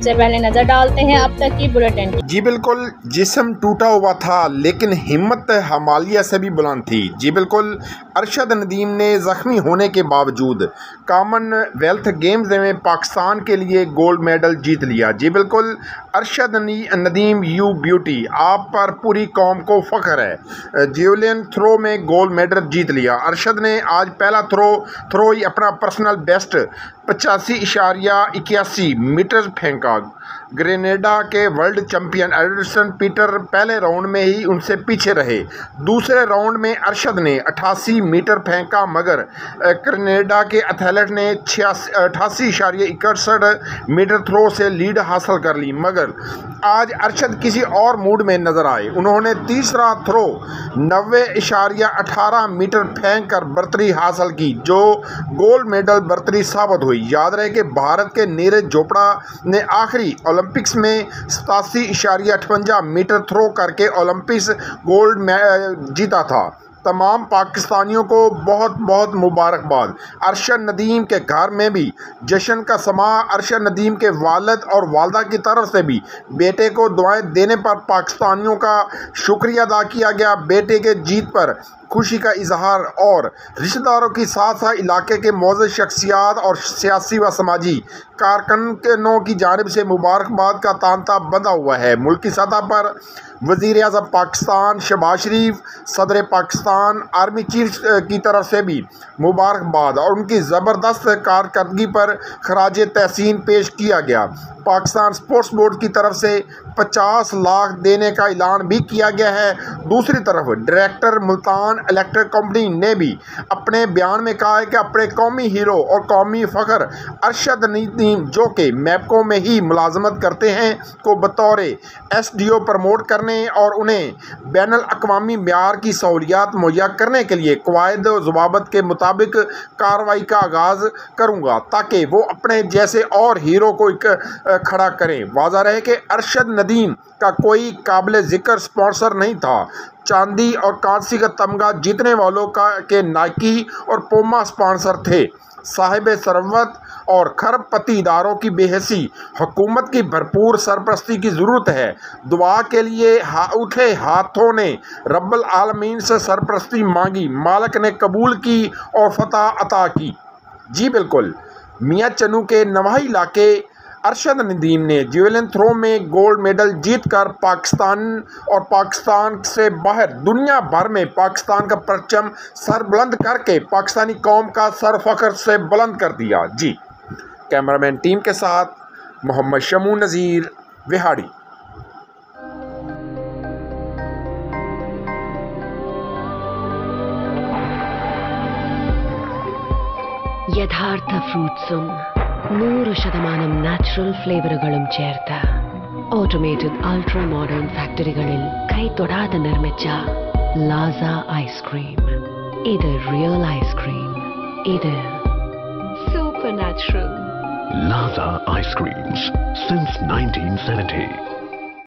سے پہلے نظر ڈالتے ہیں اب تک کی بلیٹن کی۔ جی بالکل، جسم ٹوٹا ہوا تھا لیکن ہمت ہمالیہ سے بھی بلند تھی۔ جی بالکل، ارشد ندیم نے زخمی ہونے کے باوجود کامن ویلتھ گیمز میں پاکستان کے لیے گولڈ میڈل جیت لیا۔ جی بالکل، ارشد ندیم یو بیوٹی، آپ پر پوری قوم کو فخر ہے، جیولن تھرو میں گولڈ میڈل جیت لیا۔ ارشد نے آج پہلا تھرو ہی اپنا پرسنل بیسٹ 85.81 میٹر پھینکا۔ گرینیڈا کے ورلڈ چیمپئن ایڈرسن پیٹر پہلے راؤنڈ میں ہی ان سے پیچھے رہے۔ دوسرے راؤنڈ میں ارشد نے 88 میٹر پھینکا مگر گرینیڈا کے ایتھلیٹ نے 88.61 میٹر تھرو سے لیڈ حاصل کر لی، مگر آج ارشد کسی اور موڈ میں نظر آئے۔ انہوں نے تیسرا تھرو 90.18 میٹر پھینک کر برتری حاصل کی، جو گولڈ میڈل برتری ثابت ہوئی۔ یاد رہے کہ بھارت کے نیرج چوپڑا نے آخری اولمپکس میں 87.58 میٹر تھرو کر کے اولمپکس گولڈ جیتا تھا۔ تمام پاکستانیوں کو بہت بہت مبارکباد۔ ارشد ندیم کے گھر میں بھی جشن کا سما۔ ارشد ندیم کے والد اور والدہ کی طرف سے بھی بیٹے کو دعائیں دینے پر پاکستانیوں کا شکریہ ادا کیا گیا۔ بیٹے کے جیت پر خوشی کا اظہار اور رشتہ داروں کے ساتھ ساتھ علاقے کے معزز شخصیات اور سیاسی و سماجی کارکنوں کی جانب سے مبارکباد کا تانتا بندھا ہوا ہے۔ ملکی سطح پر وزیر اعظم پاکستان شہباز شریف، صدر پاکستان، آرمی چیف کی طرف سے بھی مبارکباد اور ان کی زبردست کارکردگی پر خراج تحسین پیش کیا گیا۔ پاکستان اسپورٹس بورڈ کی طرف سے 50 لاکھ دینے کا اعلان بھی کیا گیا ہے۔ دوسری طرف ڈائریکٹر ملتان الیکٹرک کمپنی نے بھی اپنے بیان میں کہا ہے کہ اپنے قومی ہیرو اور قومی فخر ارشد ندیم، جو کہ میپکو میں ہی ملازمت کرتے ہیں، کو بطور SDO پروموٹ کرنے اور انہیں بین الاقوامی معیار کی سہولیات مہیا کرنے کے لیے قواعد و ضوابط کے مطابق کارروائی کا آغاز کروں گا تاکہ وہ اپنے جیسے اور ہیرو کو کھڑا کریں۔ واضح رہے کہ ارشد ندیم کا کوئی قابل ذکر اسپانسر نہیں تھا۔ چاندی اور کانسی کا تمغہ جیتنے والوں کے نائکی اور پوما اسپانسر تھے۔ صاحب ثروت اور کھرب پتی اداروں کی بے حسی حکومت کی بھرپور سرپرستی کی ضرورت ہے۔ دعا کے لیے اٹھے ہاتھوں نے رب العالمین سے سرپرستی مانگی، مالک نے قبول کی اور فتح عطا کی۔ جی بالکل، میاں چنو کے نواحی علاقے ارشد ندیم نے جیولن تھرو میں گولڈ میڈل جیت کر پاکستان سے باہر دنیا بھر میں پاکستان کا پرچم سر بلند کر کے پاکستانی قوم کا سر فخر سے بلند کر دیا۔ جی، کیمرامین ٹیم کے ساتھ محمد شمو نذیر، وہاڑی۔ യഥാർത്ഥ ഫ്രൂട്ട്സും 100% നാച്ചുറൽ ഫ്ലേവറുകളും ചേർത്ത് ഓട്ടോമേറ്റഡ് അൾട്രാ മോഡേൺ ഫാക്ടറികളിൽ കൈതൊടാതെ നിർമ്മിച്ച ലാസ ഐസ്ക്രീം. ഇത് റിയൽ ഐസ്ക്രീം. ഇത് super natural. Laza Ice Creams since 1970.